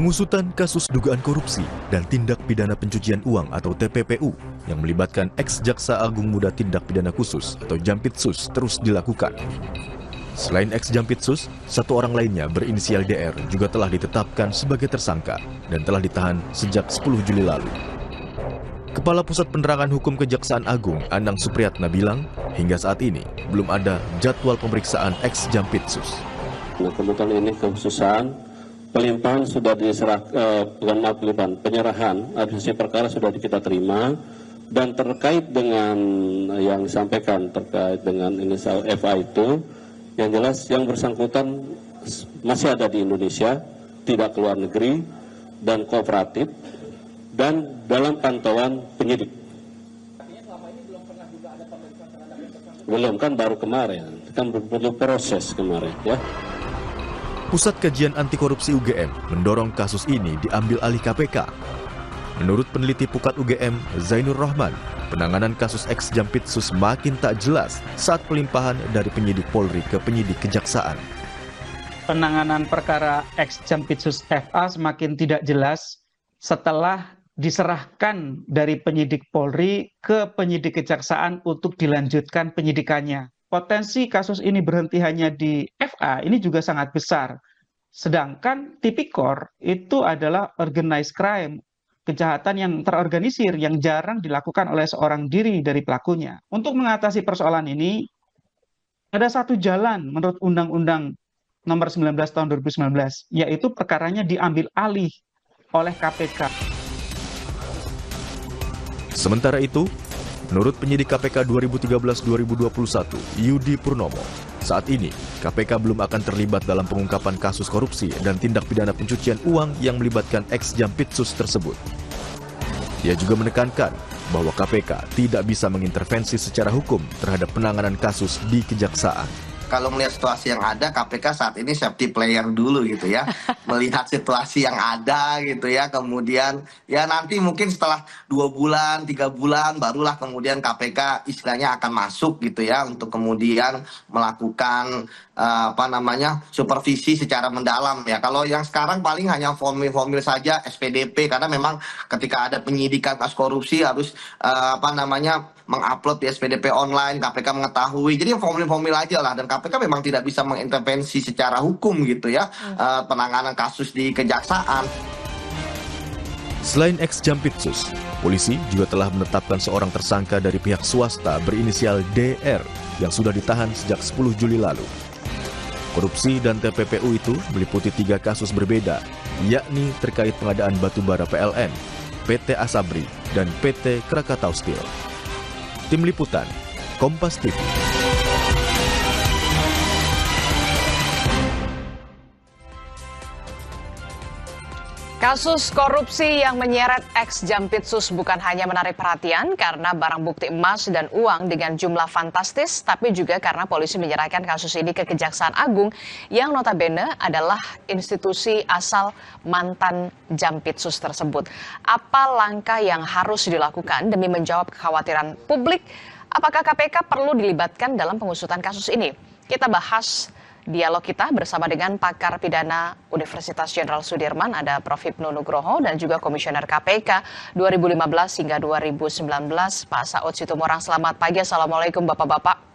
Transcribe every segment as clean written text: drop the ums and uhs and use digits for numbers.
Pengusutan kasus dugaan korupsi dan tindak pidana pencucian uang atau TPPU yang melibatkan ex-Jaksa Agung Muda Tindak Pidana Khusus atau Jampitsus terus dilakukan. Selain ex-Jampitsus, satu orang lainnya berinisial DR juga telah ditetapkan sebagai tersangka dan telah ditahan sejak 10 Juli lalu. Kepala Pusat Penerangan Hukum Kejaksaan Agung, Anang Supriyatna bilang, hingga saat ini belum ada jadwal pemeriksaan ex-Jampitsus. Nah, kebetulan ini kekhususan pelimpahan sudah penyerahan hasil perkara sudah kita terima, dan terkait dengan yang disampaikan terkait dengan inisial FA itu, yang jelas yang bersangkutan masih ada di Indonesia, tidak keluar negeri dan kooperatif dan dalam pantauan penyidik. Artinya selama ini belum pernah juga ada pemeriksaan terhadap yang bersangkutan? Belum, kan baru kemarin, kan perlu proses kemarin ya. Pusat Kajian Anti Korupsi UGM mendorong kasus ini diambil alih KPK. Menurut peneliti Pukat UGM, Zainur Rahman, penanganan kasus ex-Jampitsus makin tak jelas saat pelimpahan dari penyidik Polri ke penyidik Kejaksaan. Penanganan perkara ex-Jampitsus FA semakin tidak jelas setelah diserahkan dari penyidik Polri ke penyidik Kejaksaan untuk dilanjutkan penyidikannya. Potensi kasus ini berhenti hanya di FA ini juga sangat besar. Sedangkan tipikor itu adalah organized crime, kejahatan yang terorganisir yang jarang dilakukan oleh seorang diri dari pelakunya. Untuk mengatasi persoalan ini, ada satu jalan menurut Undang-Undang Nomor 19 Tahun 2019, yaitu perkaranya diambil alih oleh KPK. Sementara itu, menurut penyidik KPK 2013-2021, Yudi Purnomo, saat ini KPK belum akan terlibat dalam pengungkapan kasus korupsi dan tindak pidana pencucian uang yang melibatkan ex-Jampitsus tersebut. Dia juga menekankan bahwa KPK tidak bisa mengintervensi secara hukum terhadap penanganan kasus di Kejaksaan. Kalau melihat situasi yang ada, KPK saat ini safety player dulu gitu ya. Melihat situasi yang ada gitu ya. Kemudian ya nanti mungkin setelah 2 bulan, 3 bulan barulah kemudian KPK istilahnya akan masuk gitu ya. Untuk kemudian melakukan supervisi secara mendalam ya. Kalau yang sekarang paling hanya formil-formil saja SPDP, karena memang ketika ada penyidikan kasus korupsi harus mengupload di SPDP online, KPK mengetahui. Jadi formil-formil aja lah, dan KPK memang tidak bisa mengintervensi secara hukum gitu ya penanganan kasus di Kejaksaan. Selain ex-Jampitsus, polisi juga telah menetapkan seorang tersangka dari pihak swasta berinisial DR yang sudah ditahan sejak 10 Juli lalu. Korupsi dan TPPU itu meliputi 3 kasus berbeda, yakni terkait pengadaan batubara PLN, PT Asabri, dan PT Krakatau Steel. Tim Liputan, Kompas TV. Kasus korupsi yang menyeret ex-Jampitsus bukan hanya menarik perhatian karena barang bukti emas dan uang dengan jumlah fantastis, tapi juga karena polisi menyerahkan kasus ini ke Kejaksaan Agung yang notabene adalah institusi asal mantan Jampitsus tersebut. Apa langkah yang harus dilakukan demi menjawab kekhawatiran publik? Apakah KPK perlu dilibatkan dalam pengusutan kasus ini? Kita bahas dialog kita bersama dengan pakar pidana Universitas Jenderal Sudirman, ada Prof. Hipnu Nugroho, dan juga Komisioner KPK 2015 hingga 2019, Pak Saud Situmorang. Selamat pagi, Assalamualaikum Bapak-Bapak.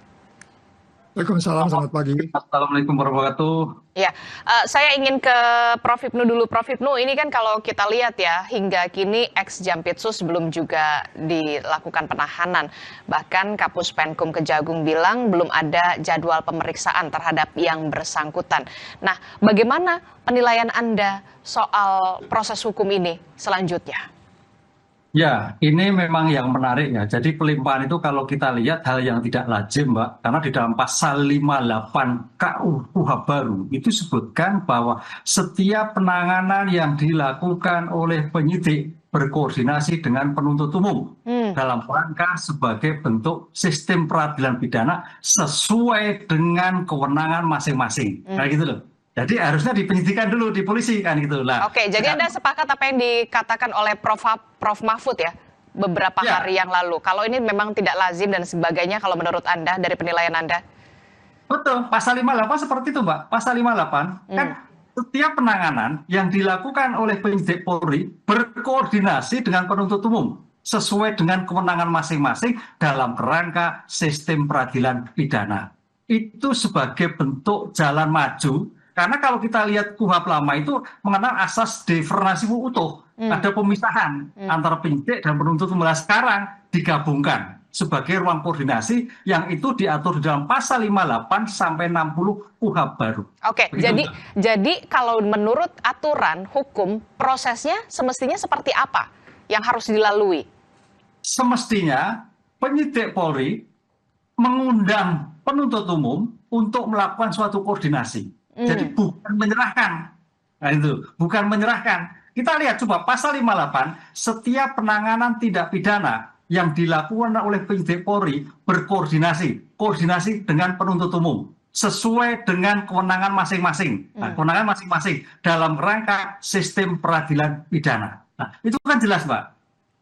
Waalaikumsalam, selamat pagi. Assalamualaikum warahmatullahi wabarakatuh. Ya, saya ingin ke Prof. Hipnu dulu. Prof. Hipnu, ini kan kalau kita lihat ya, hingga kini ex-Jampitsus belum juga dilakukan penahanan. Bahkan Kapus Penkum Kejagung bilang belum ada jadwal pemeriksaan terhadap yang bersangkutan. Nah, bagaimana penilaian Anda soal proses hukum ini selanjutnya? Ya, ini memang yang menarik ya. Jadi pelimpahan itu kalau kita lihat hal yang tidak lazim, Mbak. Karena di dalam pasal 58 KUH baru itu sebutkan bahwa setiap penanganan yang dilakukan oleh penyidik berkoordinasi dengan penuntut umum dalam rangka sebagai bentuk sistem peradilan pidana sesuai dengan kewenangan masing-masing. Nah gitu loh. Jadi harusnya dipenyidikan dulu di polisi kan gitu lah. Oke, jadi Anda sepakat apa yang dikatakan oleh Prof. Mahfud ya beberapa hari yang lalu. Kalau ini memang tidak lazim dan sebagainya, kalau menurut Anda dari penilaian Anda? Betul, pasal 58 seperti itu Mbak. Pasal 58 kan setiap penanganan yang dilakukan oleh penyidik Polri berkoordinasi dengan penuntut umum sesuai dengan kewenangan masing-masing dalam kerangka sistem peradilan pidana. Itu sebagai bentuk jalan maju, karena kalau kita lihat KUHP lama itu mengenal asas diferensiasi utuh, ada pemisahan antara penyidik dan penuntut umum. Sekarang digabungkan sebagai ruang koordinasi yang itu diatur di dalam pasal 58 sampai 60 KUHP baru. Oke, jadi kalau menurut aturan hukum, prosesnya semestinya seperti apa yang harus dilalui? Semestinya penyidik Polri mengundang penuntut umum untuk melakukan suatu koordinasi. Jadi bukan menyerahkan. Nah itu, bukan menyerahkan. Kita lihat coba pasal 58, setiap penanganan tindak pidana yang dilakukan oleh penyidik Polri koordinasi dengan penuntut umum sesuai dengan kewenangan masing-masing. Nah, kewenangan masing-masing dalam rangka sistem peradilan pidana. Nah, itu kan jelas, Mbak.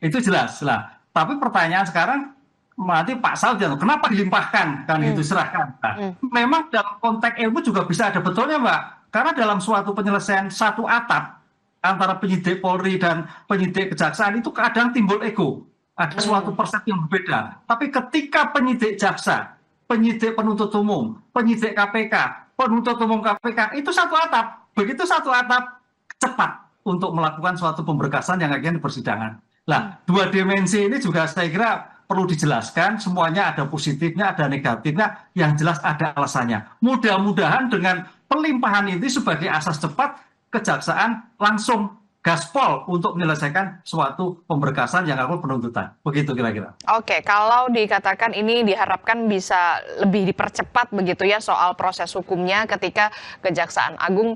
Itu jelas. Nah, tapi pertanyaan sekarang nanti Pak Saud, kenapa dilimpahkan kan itu serahkan? Nah, memang dalam konteks ilmu juga bisa ada betulnya, Mbak. Karena dalam suatu penyelesaian satu atap antara penyidik Polri dan penyidik kejaksaan itu kadang timbul ego. Ada suatu persepsi yang berbeda. Tapi ketika penyidik jaksa, penyidik penuntut umum, penyidik KPK, penuntut umum KPK, itu satu atap. Begitu satu atap, cepat untuk melakukan suatu pemberkasan yang akan di persidangan. Nah, dua dimensi ini juga saya kira perlu dijelaskan. Semuanya ada positifnya, ada negatifnya, yang jelas ada alasannya. Mudah-mudahan dengan pelimpahan ini sebagai asas cepat, kejaksaan langsung gaspol untuk menyelesaikan suatu pemberkasan yang akan penuntutan. Begitu kira-kira. Oke, kalau dikatakan ini diharapkan bisa lebih dipercepat begitu ya soal proses hukumnya ketika Kejaksaan Agung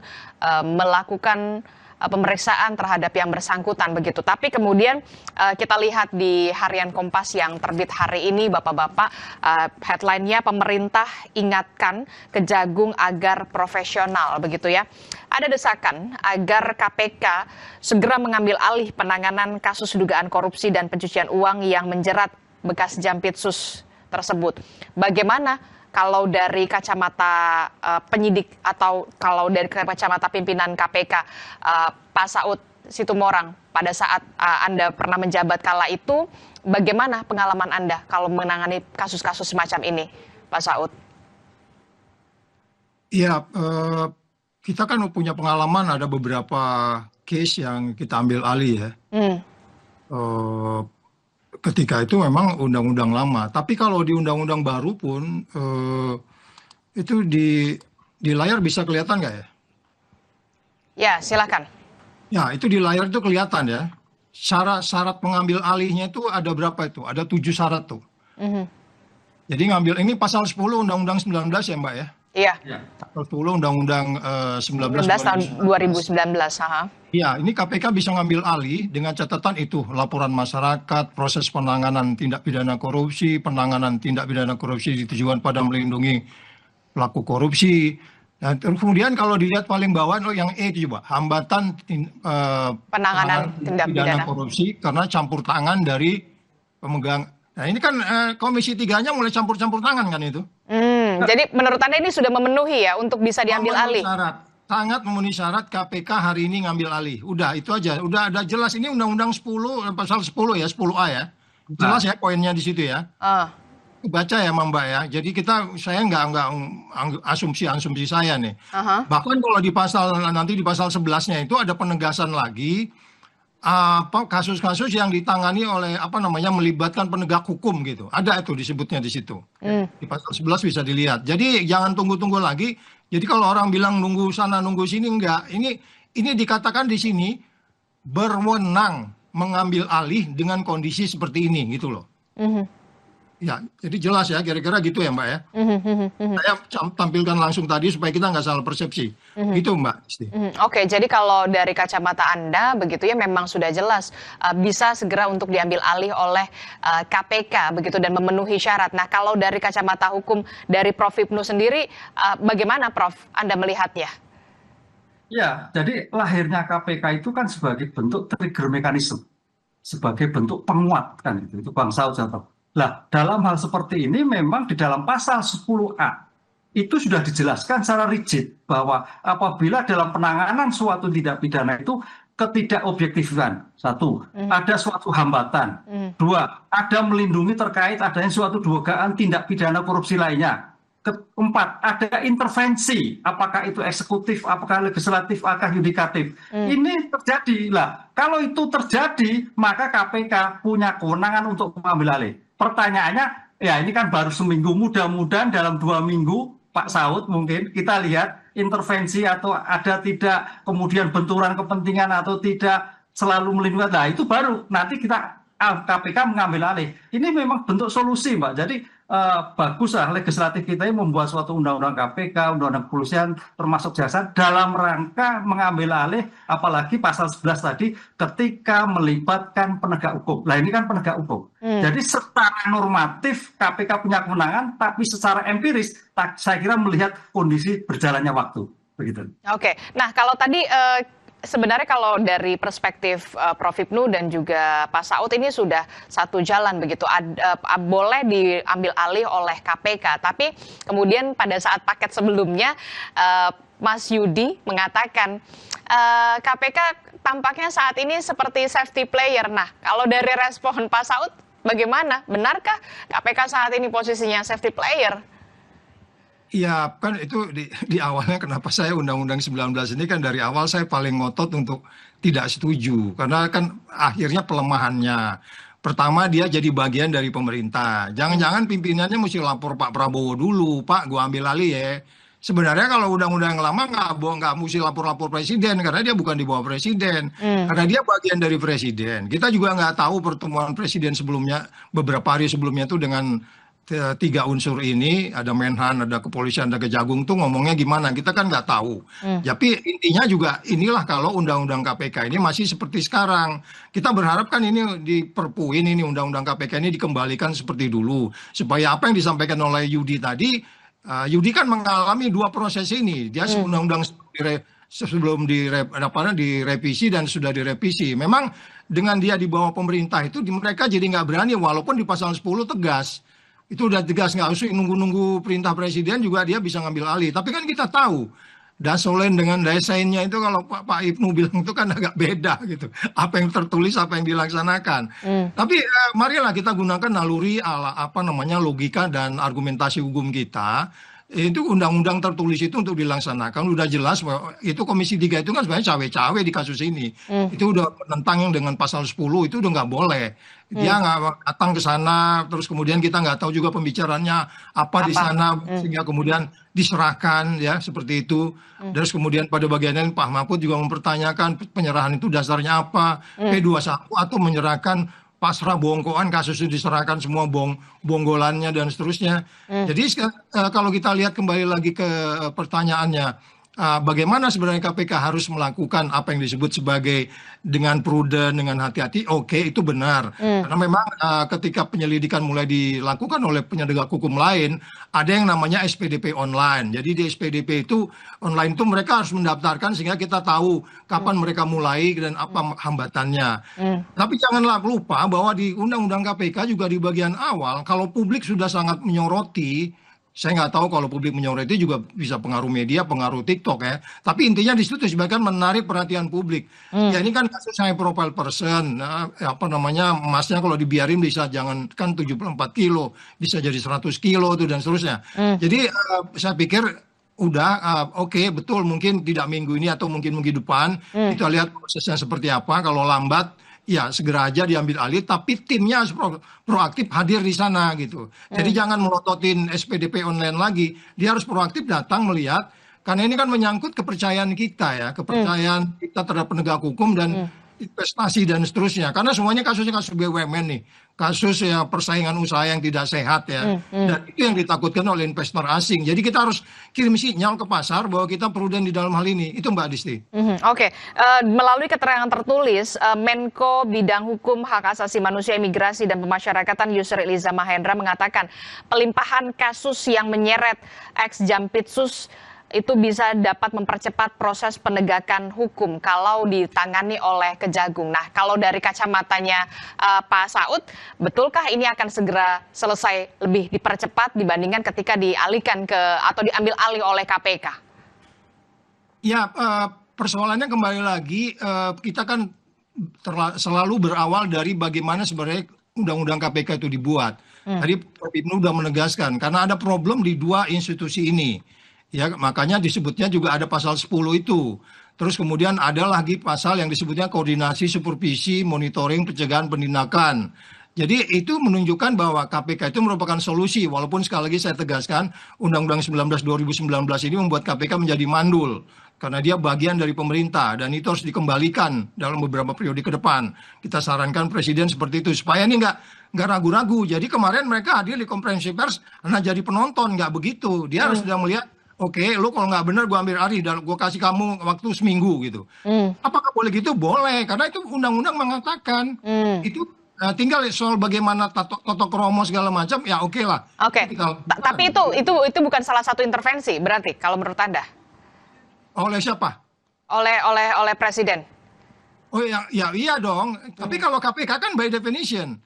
melakukan pemeriksaan terhadap yang bersangkutan begitu. Tapi kemudian kita lihat di harian Kompas yang terbit hari ini, Bapak-Bapak, headline-nya pemerintah ingatkan Kejagung agar profesional begitu ya. Ada desakan agar KPK segera mengambil alih penanganan kasus dugaan korupsi dan pencucian uang yang menjerat bekas Jampitsus tersebut. Bagaimana kalau dari kacamata penyidik atau kalau dari kacamata pimpinan KPK, Pak Saud Situmorang, pada saat Anda pernah menjabat kala itu, bagaimana pengalaman Anda kalau menangani kasus-kasus semacam ini, Pak Saud? Iya, kita kan punya pengalaman, ada beberapa case yang kita ambil alih ya. Ketika itu memang undang-undang lama. Tapi kalau di undang-undang baru pun itu di layar bisa kelihatan nggak ya? Ya, silakan. Ya, itu di layar itu kelihatan ya. Syarat pengambil alihnya itu ada berapa itu? Ada 7 syarat tuh. Jadi ngambil ini pasal 10 Undang-Undang 19 ya Mbak ya? Iya. Pasal 10 Undang-Undang 19 tahun 2019. Iya, ini KPK bisa ngambil alih dengan catatan itu, laporan masyarakat, proses penanganan tindak pidana korupsi, penanganan tindak pidana korupsi ditujukan pada melindungi pelaku korupsi. Dan kemudian kalau dilihat paling bawah, yang E itu coba, hambatan penanganan tindak pidana korupsi karena campur tangan dari pemegang. Nah ini kan Komisi 3-nya mulai campur-campur tangan kan itu. Jadi menurut Anda ini sudah memenuhi ya untuk bisa diambil alih? Sangat memenuhi syarat KPK hari ini ngambil alih. Udah itu aja. Udah ada jelas ini Undang-Undang 10 pasal 10 ya, 10A ya. Jelas ya poinnya di situ ya. Baca ya Mbak ya. Jadi saya nggak asumsi saya nih. Bahkan kalau di pasal nanti di pasal 11-nya itu ada penegasan lagi kasus-kasus yang ditangani oleh melibatkan penegak hukum gitu. Ada itu disebutnya di situ. Di pasal 11 bisa dilihat. Jadi jangan tunggu-tunggu lagi. Jadi kalau orang bilang nunggu sana nunggu sini enggak. Ini dikatakan di sini berwenang mengambil alih dengan kondisi seperti ini gitu loh. Ya, jadi jelas ya, kira-kira gitu ya Mbak ya. Saya tampilkan langsung tadi supaya kita nggak salah persepsi. Gitu Mbak. Oke, jadi kalau dari kacamata Anda begitu ya memang sudah jelas bisa segera untuk diambil alih oleh KPK begitu dan memenuhi syarat. Nah, kalau dari kacamata hukum dari Prof. Hipnu sendiri, bagaimana Prof. Anda melihatnya? Ya, jadi lahirnya KPK itu kan sebagai bentuk trigger mekanisme, sebagai bentuk penguat kan itu Bang Saud contoh. Nah, dalam hal seperti ini memang di dalam pasal 10A itu sudah dijelaskan secara rigid bahwa apabila dalam penanganan suatu tindak pidana itu ketidakobjektifan, satu, ada suatu hambatan, dua, ada melindungi terkait adanya suatu dugaan tindak pidana korupsi lainnya, keempat, ada intervensi, apakah itu eksekutif, apakah legislatif, apakah yudikatif. Ini terjadi lah. Kalau itu terjadi, maka KPK punya kewenangan untuk mengambil alih. Pertanyaannya, ya ini kan baru seminggu, mudah-mudahan dalam 2 minggu, Pak Saud mungkin kita lihat intervensi atau ada tidak kemudian benturan kepentingan atau tidak selalu melindungi. Nah itu baru nanti kita KPK mengambil alih. Ini memang bentuk solusi, Mbak. Jadi baguslah legislatif kita ini membuat suatu undang-undang KPK, undang-undang kepolisian, termasuk jaksa dalam rangka mengambil alih, apalagi pasal 11 tadi ketika melibatkan penegak hukum. Nah ini kan penegak hukum. Jadi secara normatif KPK punya kewenangan, tapi secara empiris saya kira melihat kondisi berjalannya waktu. Begitu. Oke, nah kalau tadi sebenarnya kalau dari perspektif Prof. Hipnu dan juga Pak Saud ini sudah satu jalan begitu, boleh diambil alih oleh KPK, tapi kemudian pada saat paket sebelumnya Mas Yudi mengatakan KPK tampaknya saat ini seperti safety player. Nah, kalau dari respon Pak Saud bagaimana? Benarkah KPK saat ini posisinya safety player? Iya, kan itu di awalnya kenapa saya Undang-Undang 19 ini kan dari awal saya paling ngotot untuk tidak setuju. Karena kan akhirnya pelemahannya. Pertama dia jadi bagian dari pemerintah. Jangan-jangan pimpinannya mesti lapor Pak Prabowo dulu. Pak, gua ambil alih ya. Sebenarnya kalau undang-undang yang lama nggak mesti lapor-lapor presiden. Karena dia bukan di bawah presiden. Karena dia bagian dari presiden. Kita juga nggak tahu pertemuan presiden sebelumnya, beberapa hari sebelumnya itu dengan 3 unsur ini, ada Menhan, ada kepolisian, ada Kejagung tuh ngomongnya gimana, kita kan nggak tahu. Tapi intinya juga inilah kalau undang-undang KPK ini masih seperti sekarang. Kita berharap kan ini diperpuin, ini undang-undang KPK ini dikembalikan seperti dulu. Supaya apa yang disampaikan oleh Yudi tadi, Yudi kan mengalami 2 proses ini. Dia undang-undang sebelum direvisi dan sudah direvisi. Memang dengan dia di bawah pemerintah itu mereka jadi nggak berani, walaupun di pasal 10 tegas. Itu udah tegas, nggak usah nunggu-nunggu perintah presiden juga dia bisa ngambil alih. Tapi kan kita tahu Dasolen dengan desainnya itu kalau Pak Hipnu bilang itu kan agak beda gitu. Apa yang tertulis, apa yang dilaksanakan. Tapi marilah kita gunakan naluri logika dan argumentasi hukum kita. Itu undang-undang tertulis itu untuk dilaksanakan udah jelas bahwa itu Komisi 3 itu kan sebenarnya cawe-cawe di kasus ini. Itu udah menentang yang dengan pasal 10 itu udah nggak boleh. Dia nggak datang ke sana, terus kemudian kita nggak tahu juga pembicaraannya apa di sana, sehingga kemudian diserahkan ya seperti itu. Terus kemudian pada bagian lain Pak Mahfud juga mempertanyakan penyerahan itu dasarnya apa, P21 atau menyerahkan pasrah bongkoan, kasus itu diserahkan semua bonggolannya dan seterusnya. Jadi kalau kita lihat kembali lagi ke pertanyaannya, bagaimana sebenarnya KPK harus melakukan apa yang disebut sebagai dengan prudent, dengan hati-hati, oke, itu benar. Karena memang ketika penyelidikan mulai dilakukan oleh penegak hukum lain, ada yang namanya SPDP online. Jadi di SPDP itu online itu mereka harus mendaftarkan sehingga kita tahu kapan mereka mulai dan apa hambatannya. Tapi janganlah lupa bahwa di Undang-Undang KPK juga di bagian awal, kalau publik sudah sangat menyoroti, saya nggak tahu kalau publik menyoroti juga bisa pengaruh media, pengaruh TikTok ya. Tapi intinya di situ sebagian menarik perhatian publik. Ya ini kan kasus high profile person, emasnya kalau dibiarin bisa jangankan 74 kilo, bisa jadi 100 kilo tuh dan seterusnya. Jadi saya pikir udah oke, betul mungkin tidak minggu ini atau mungkin depan kita lihat prosesnya seperti apa. Kalau lambat ya segera aja diambil alih, tapi timnya harus proaktif hadir di sana gitu. Jadi jangan melototin SPDP online lagi, dia harus proaktif datang melihat, karena ini kan menyangkut kepercayaan kita ya, kepercayaan kita terhadap penegak hukum dan investasi dan seterusnya. Karena semuanya kasusnya kasus BUMN nih, kasus ya persaingan usaha yang tidak sehat ya, dan itu yang ditakutkan oleh investor asing. Jadi kita harus kirim sinyal ke pasar bahwa kita prudent di dalam hal ini. Itu Mbak Disti. Oke. Melalui keterangan tertulis, Menko Bidang Hukum, Hak Asasi Manusia, Imigrasi dan Pemasyarakatan Yusril Iza Mahendra mengatakan pelimpahan kasus yang menyeret ex Jampitsus itu bisa dapat mempercepat proses penegakan hukum kalau ditangani oleh Kejagung. Nah, kalau dari kacamatanya Pak Saud, betulkah ini akan segera selesai lebih dipercepat dibandingkan ketika dialihkan atau diambil alih oleh KPK? Ya, persoalannya kembali lagi, kita kan selalu berawal dari bagaimana sebenarnya undang-undang KPK itu dibuat. Tadi Prof. Ibnu sudah menegaskan, karena ada problem di dua institusi ini. Ya, makanya disebutnya juga ada pasal 10 itu. Terus kemudian ada lagi pasal yang disebutnya koordinasi, supervisi, monitoring, pencegahan, penindakan. Jadi itu menunjukkan bahwa KPK itu merupakan solusi, walaupun sekali lagi saya tegaskan Undang-Undang 19 2019 ini membuat KPK menjadi mandul karena dia bagian dari pemerintah dan itu harus dikembalikan dalam beberapa periode ke depan. Kita sarankan Presiden seperti itu supaya ini nggak ragu-ragu. Jadi kemarin mereka hadir di konferensi pers karena jadi penonton, nggak begitu. Dia harus sudah melihat, oke, lu kalau nggak benar gue ambil alih dan gue kasih kamu waktu seminggu gitu. Apakah boleh gitu? Boleh, karena itu undang-undang mengatakan itu. Tinggal soal bagaimana toto kromo segala macam, ya oke lah. Oke. Tapi itu bukan salah satu intervensi berarti kalau menurut Anda? Oleh siapa? Oleh Presiden. Oh ya iya dong. Tapi kalau KPK kan by definition.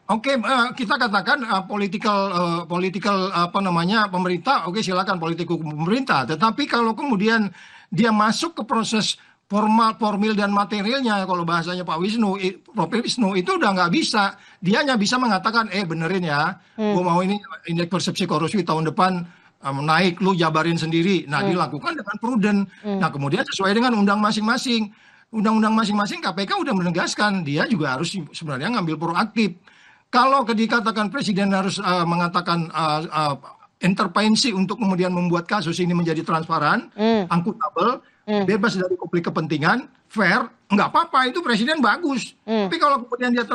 Oke, kita katakan political apa namanya pemerintah, oke silakan politik hukum pemerintah. Tetapi kalau kemudian dia masuk ke proses formil dan materialnya, kalau bahasanya Pak Wisnu, Prof. Wisnu itu udah nggak bisa. Dia hanya bisa mengatakan, benerin ya, gue mau ini indeks persepsi korupsi tahun depan naik, lu jabarin sendiri. Nah, dilakukan dengan prudent. Nah, kemudian sesuai dengan undang-undang masing-masing, KPK udah menegaskan, dia juga harus sebenarnya ngambil proaktif. Kalau dikatakan Presiden harus mengatakan intervensi untuk kemudian membuat kasus ini menjadi transparan, akuntabel, bebas dari konflik kepentingan, fair, nggak apa-apa, itu Presiden bagus. Tapi kalau kemudian dia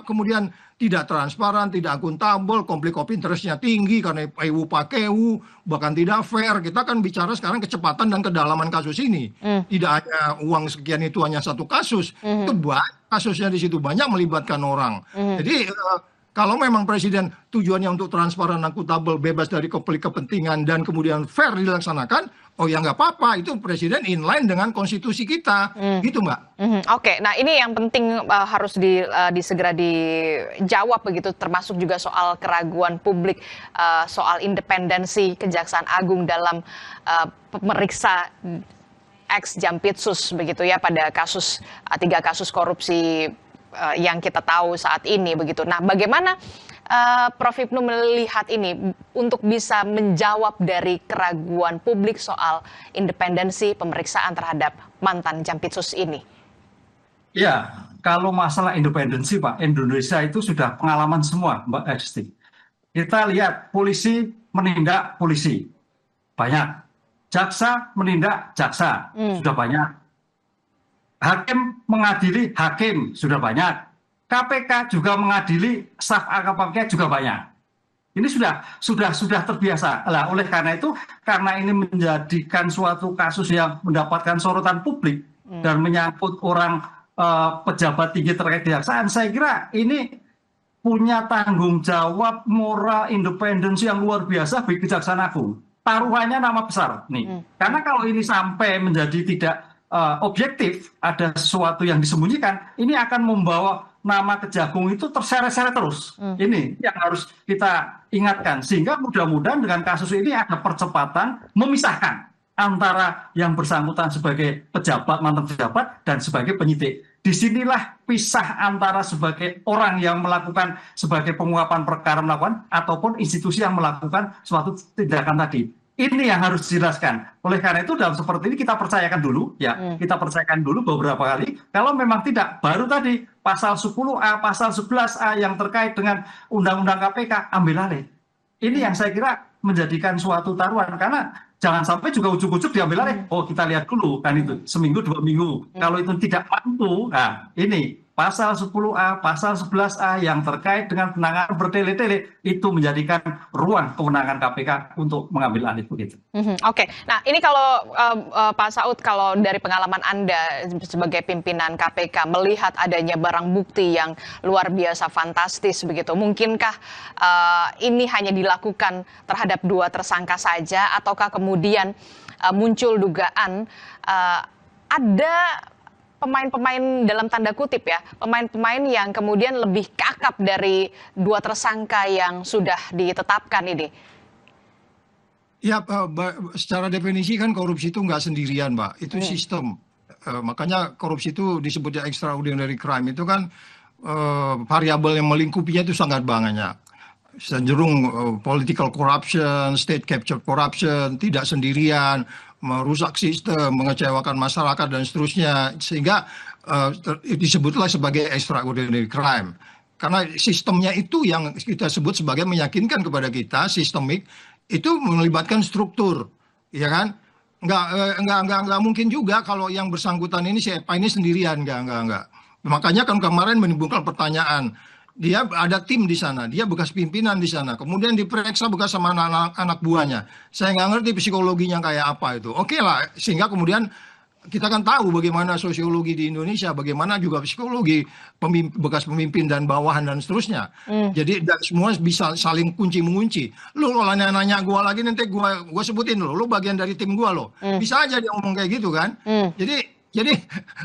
kemudian tidak transparan, tidak akuntabel, konflik of interest-nya tinggi karena ewu pakewu, bahkan tidak fair, kita kan bicara sekarang kecepatan dan kedalaman kasus ini. Tidak hanya uang sekian itu hanya satu kasus, itu banyak kasusnya di situ, banyak melibatkan orang. Jadi kalau memang Presiden tujuannya untuk transparan, akuntabel, bebas dari konflik kepentingan, dan kemudian fair dilaksanakan, oh ya nggak apa-apa, itu Presiden inline dengan konstitusi kita, gitu Mbak. Oke, nah ini yang penting harus segera dijawab begitu, termasuk juga soal keraguan publik, soal independensi Kejaksaan Agung dalam memeriksa ex Jampitsus begitu ya pada 3 kasus korupsi yang kita tahu saat ini begitu. Nah, bagaimana Prof. Ibnu melihat ini untuk bisa menjawab dari keraguan publik soal independensi pemeriksaan terhadap mantan Jampitsus ini? Ya, kalau masalah independensi Pak, Indonesia itu sudah pengalaman semua Mbak Esti. Kita lihat polisi menindak polisi, banyak. Jaksa menindak jaksa, sudah banyak. Hakim mengadili hakim, sudah banyak. KPK juga mengadili staf KPK juga banyak. Ini sudah terbiasa. Lah, oleh karena itu, karena ini menjadikan suatu kasus yang mendapatkan sorotan publik dan menyangkut orang pejabat tinggi terkait kejaksaan, saya kira ini punya tanggung jawab moral independensi yang luar biasa bagi Kejaksaan Agung. Taruhannya nama besar nih. Karena kalau ini sampai menjadi tidak objektif, ada sesuatu yang disembunyikan, ini akan membawa nama Kejagung itu terseret-seret terus. Ini yang harus kita ingatkan. Sehingga mudah-mudahan dengan kasus ini ada percepatan memisahkan antara yang bersangkutan sebagai pejabat, mantan pejabat, dan sebagai penyidik. Disinilah pisah antara sebagai orang yang melakukan sebagai penguapan perkara melakukan, ataupun institusi yang melakukan suatu tindakan tadi. Ini yang harus dijelaskan. Oleh karena itu dalam seperti ini kita percayakan dulu, ya, kita percayakan dulu beberapa kali. Kalau memang tidak, baru tadi pasal 10A, pasal 11A yang terkait dengan Undang-Undang KPK ambil alih. Ini yang saya kira menjadikan suatu taruhan, karena jangan sampai juga ujuk-ujuk diambil alih. Oh, kita lihat dulu kan itu seminggu 2 minggu. Kalau itu tidak mampu, nah ini pasal 10A, pasal 11A yang terkait dengan penanganan bertele-tele itu menjadikan ruang kewenangan KPK untuk mengambil alih begitu. Oke, nah ini kalau Pak Saud, kalau dari pengalaman Anda sebagai pimpinan KPK melihat adanya barang bukti yang luar biasa fantastis begitu, mungkinkah ini hanya dilakukan terhadap terhadap 2 tersangka saja, ataukah kemudian muncul dugaan ada pemain-pemain dalam tanda kutip ya, pemain-pemain yang kemudian lebih kakap dari 2 tersangka yang sudah ditetapkan ini? Ya, secara definisi kan korupsi itu nggak sendirian, Mbak. Itu sistem. Makanya korupsi itu disebutnya extraordinary crime. Itu kan variabel yang melingkupinya itu sangat banyak. Cenderung political corruption, state capture corruption, tidak sendirian, merusak sistem, mengecewakan masyarakat dan seterusnya, sehingga disebutlah sebagai extraordinary crime. Karena sistemnya itu yang kita sebut sebagai meyakinkan kepada kita, sistemik, itu melibatkan struktur, ya kan? Nggak mungkin juga kalau yang bersangkutan ini si Epa ini sendirian, nggak. Makanya kan kemarin menimbulkan pertanyaan, dia ada tim di sana, dia bekas pimpinan di sana, kemudian diperiksa bekas sama anak buahnya. Saya nggak ngerti psikologinya kayak apa itu. Oke lah, sehingga kemudian kita kan tahu bagaimana sosiologi di Indonesia, bagaimana juga psikologi bekas pemimpin dan bawahan dan seterusnya. Jadi dan semua bisa saling kunci-mengunci. Lu kalau nanya gua lagi nanti gua sebutin lu bagian dari tim gua lo. Bisa aja dia ngomong kayak gitu kan. Jadi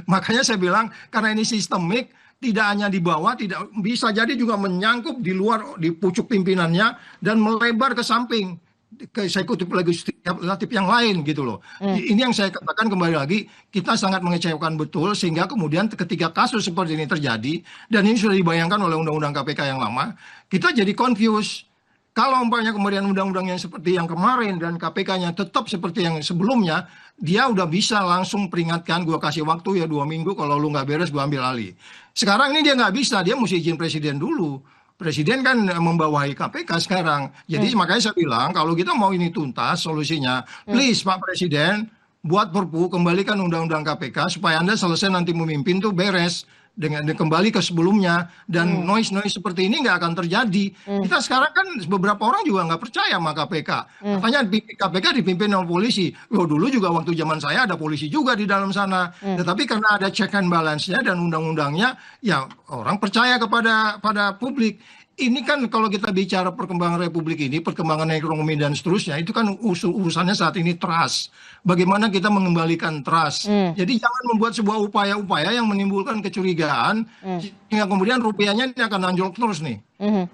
makanya saya bilang karena ini sistemik, tidak hanya di bawah, tidak bisa jadi juga menyangkut di luar, di pucuk pimpinannya dan melebar ke samping ke eksekutif legislatif yang lain gitu loh. Ini yang saya katakan kembali lagi, kita sangat mengecewakan betul sehingga kemudian ketika kasus seperti ini terjadi dan ini sudah dibayangkan oleh undang-undang KPK yang lama, kita jadi confused. Kalau umpamanya kemudian undang-undang yang seperti yang kemarin dan KPK-nya tetap seperti yang sebelumnya, dia udah bisa langsung peringatkan, gue kasih waktu ya 2 minggu, kalau lu nggak beres gue ambil alih. Sekarang ini dia nggak bisa, dia mesti izin presiden dulu. Presiden kan membawahi KPK sekarang. Jadi makanya saya bilang kalau kita mau ini tuntas solusinya, please Pak Presiden buat Perpu, kembalikan undang-undang KPK supaya Anda selesai nanti memimpin tuh beres dengan kembali ke sebelumnya dan noise seperti ini nggak akan terjadi. Kita sekarang kan beberapa orang juga nggak percaya sama KPK. Katanya KPK dipimpin oleh polisi. Loh, dulu juga waktu zaman saya ada polisi juga di dalam sana. Tetapi karena ada check and balance-nya dan undang-undangnya, ya orang percaya pada publik. Ini kan kalau kita bicara perkembangan Republik ini, perkembangan ekonomi dan seterusnya, itu kan urusannya saat ini trust. Bagaimana kita mengembalikan trust. Jadi jangan membuat sebuah upaya-upaya yang menimbulkan kecurigaan, sehingga kemudian rupiahnya ini akan anjlok terus nih.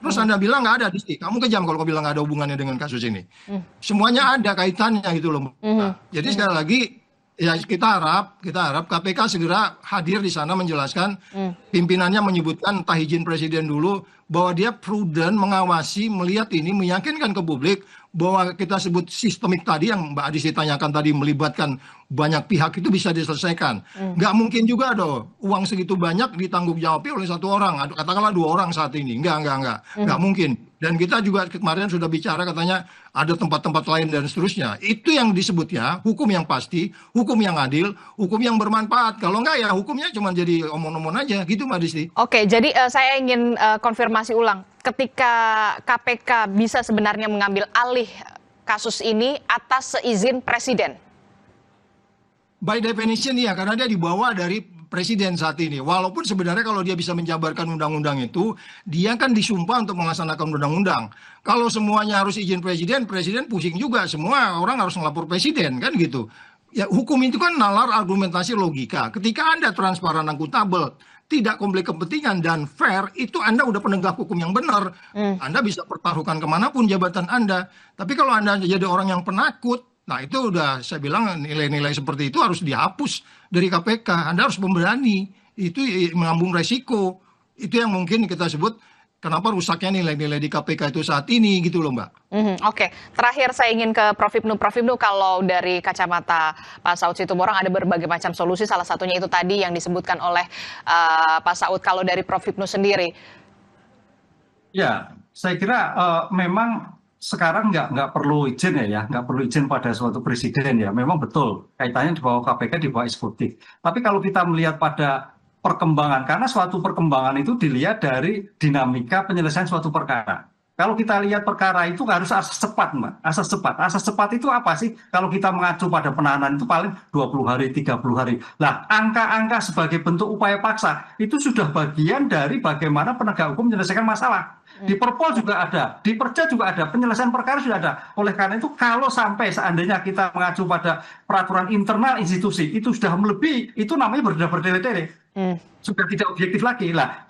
Terus Anda bilang nggak ada, Disti. Kamu kejam kalau bilang nggak ada hubungannya dengan kasus ini. Semuanya ada kaitannya gitu loh. Jadi sekali lagi, ya kita harap KPK segera hadir di sana menjelaskan, pimpinannya menyebutkan entah izin presiden dulu, bahwa dia prudent mengawasi, melihat ini, meyakinkan ke publik bahwa kita sebut sistemik tadi yang Mbak Adis ditanyakan tadi melibatkan banyak pihak itu bisa diselesaikan. Nggak mungkin juga dong uang segitu banyak ditanggung jawab oleh 1 orang, katakanlah 2 orang saat ini. Nggak mungkin. Dan kita juga kemarin sudah bicara katanya ada tempat-tempat lain dan seterusnya. Itu yang disebutnya hukum yang pasti, hukum yang adil, hukum yang bermanfaat. Kalau nggak ya hukumnya cuma jadi omong-omong aja gitu Mbak Disti. Oke, jadi saya ingin konfirmasi ulang. Ketika KPK bisa sebenarnya mengambil alih kasus ini atas seizin presiden? By definition ya, karena dia dibawa dari presiden saat ini. Walaupun sebenarnya kalau dia bisa menjabarkan undang-undang itu, dia kan disumpah untuk melaksanakan undang-undang. Kalau semuanya harus izin presiden, presiden pusing juga. Semua orang harus ngelapor presiden, kan gitu. Ya hukum itu kan nalar argumentasi logika. Ketika Anda transparan, akuntabel, tidak konflik kepentingan dan fair, itu Anda udah penegak hukum yang benar. Anda bisa pertaruhkan kemanapun jabatan Anda. Tapi kalau Anda jadi orang yang penakut, nah itu udah saya bilang nilai-nilai seperti itu harus dihapus dari KPK. Anda harus pemberani, itu menanggung resiko. Itu yang mungkin kita sebut kenapa rusaknya nilai-nilai di KPK itu saat ini gitu loh Mbak. Oke, terakhir saya ingin ke Prof. Ibnu. Prof. Ibnu, kalau dari kacamata Pak Saud Situmorang ada berbagai macam solusi, salah satunya itu tadi yang disebutkan oleh Pak Saud. Kalau dari Prof. Ibnu sendiri? Ya, saya kira memang sekarang nggak perlu izin nggak perlu izin pada suatu presiden ya. Memang betul kaitannya di bawah KPK, di bawah eksekutif. Tapi kalau kita melihat pada perkembangan, karena suatu perkembangan itu dilihat dari dinamika penyelesaian suatu perkara. Kalau kita lihat perkara itu harus asas cepat, Mbak. Asas cepat. Asas cepat itu apa sih? Kalau kita mengacu pada penahanan itu paling 20 hari, 30 hari. Lah, angka-angka sebagai bentuk upaya paksa itu sudah bagian dari bagaimana penegak hukum menyelesaikan masalah. Di Perpol juga ada, di Perja juga ada, penyelesaian perkara sudah ada. Oleh karena itu, kalau sampai seandainya kita mengacu pada peraturan internal institusi, itu sudah melebihi, itu namanya bertele-tele. Sudah tidak objektif lagi. Lah,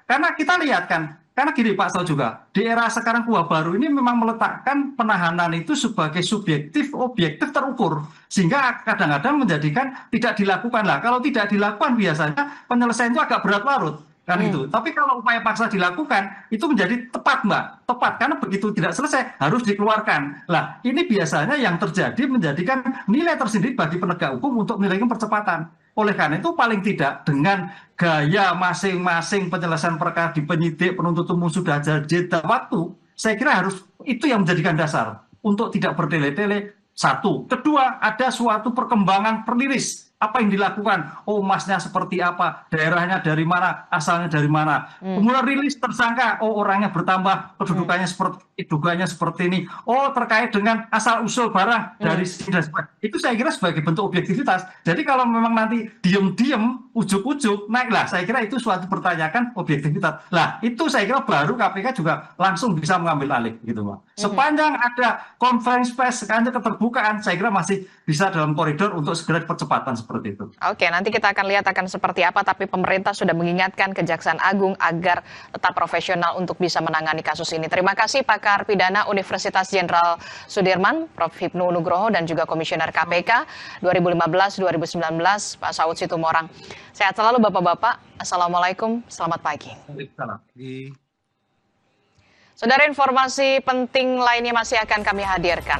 karena kita lihat kan, karena gini Pak Saud juga, di era sekarang kuhab baru ini memang meletakkan penahanan itu sebagai subjektif, objektif, terukur. Sehingga kadang-kadang menjadikan tidak dilakukan. Lah, kalau tidak dilakukan biasanya penyelesaian itu agak berat larut. Kan itu. Tapi kalau upaya paksa dilakukan, itu menjadi tepat Mbak. Tepat, karena begitu tidak selesai, harus dikeluarkan. Lah, ini biasanya yang terjadi menjadikan nilai tersendiri bagi penegak hukum untuk menilai percepatan. Oleh karena itu paling tidak dengan gaya masing-masing penyelesaian perkara di penyidik, penuntut umum sudah ada jeda waktu, saya kira harus itu yang menjadikan dasar untuk tidak bertele-tele. Satu. Kedua, ada suatu perkembangan perliris. Apa yang dilakukan? Oh, emasnya seperti apa? Daerahnya dari mana? Asalnya dari mana? Kemudian rilis tersangka. Oh, orangnya bertambah. Kedudukannya seperti ini. Oh, terkait dengan asal-usul barang dari sini dan sebagainya. Itu saya kira sebagai bentuk objektivitas. Jadi kalau memang nanti diem-diem, ujuk-ujuk, naiklah. Saya kira itu suatu pertanyaan objektivitas. Lah, itu saya kira baru KPK juga langsung bisa mengambil alih, gitu, Mbak. Sepanjang ada konferensi pers, sepanjang keterbukaan, saya kira masih bisa dalam koridor untuk segera percepatan seperti itu. Oke, nanti kita akan lihat akan seperti apa, tapi pemerintah sudah mengingatkan Kejaksaan Agung agar tetap profesional untuk bisa menangani kasus ini. Terima kasih Pakar Pidana Universitas Jenderal Sudirman, Prof. Hipnu Nugroho, dan juga Komisioner KPK 2015-2019, Pak Saud Situmorang. Sehat selalu Bapak-Bapak. Assalamualaikum, selamat pagi. Saudara, informasi penting lainnya masih akan kami hadirkan.